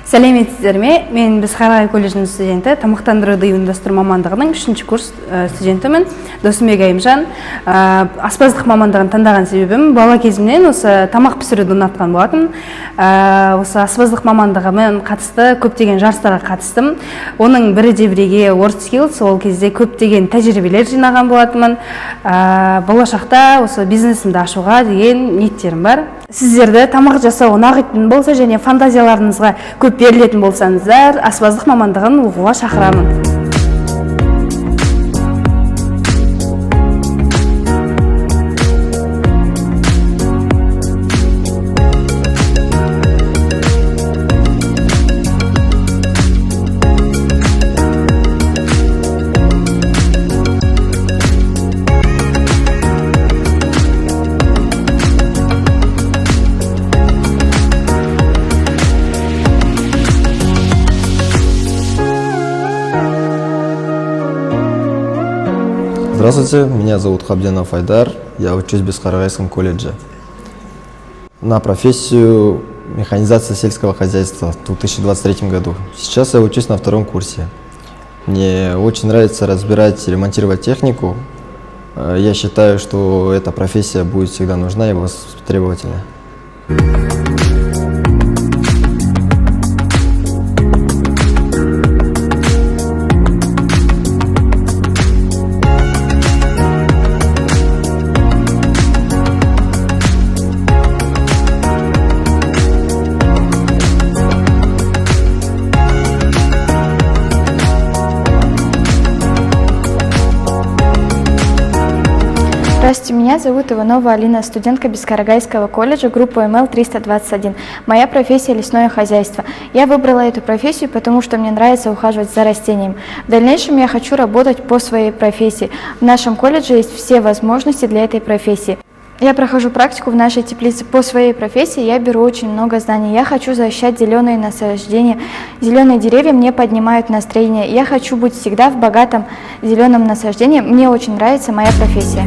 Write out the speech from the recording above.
Сәлеметсіздер ме? Мен біз Қарағай колледжінің студенті, тамақтандыруды ұйымдастыру мамандығының 3-ші курс студентімін. Досымбек Айымжан. Аспаздық мамандығын таңдаған себебім бала кезімнен осы тамақ пісіруді ұнатқан болатын. Осы аспаздық мамандығымен қатысты көптеген жарыстарға қатыстым. Оның бірі де біреге WorldSkills, ол кезде көптеген тәжірибелер жинаған болатынмын. Болашақта осы бизнесімді ашуға деген ниеттерім бар. Сіздерді тамақ жасау ұнайтын болса және фантазияларыңызға көп берілетін болсаңыздар, аспаздық мамандығын оқуға шақырамын. Здравствуйте, меня зовут Хабденов Айдар, я учусь в Бескарагайском колледже на профессию механизация сельского хозяйства в 2023 году. Сейчас я учусь на 2-м курсе. Мне очень нравится разбирать и ремонтировать технику. Я считаю, что эта профессия будет всегда нужна и востребовательна. Здравствуйте, меня зовут Иванова Алина, студентка Бескарагайского колледжа, группа МЛ-321. Моя профессия – лесное хозяйство. Я выбрала эту профессию, потому что мне нравится ухаживать за растениями. В дальнейшем я хочу работать по своей профессии. В нашем колледже есть все возможности для этой профессии. Я прохожу практику в нашей теплице по своей профессии, я беру очень много знаний. Я хочу защищать зеленые насаждения. Зеленые деревья мне поднимают настроение. Я хочу быть всегда в богатом зеленом насаждении. Мне очень нравится моя профессия.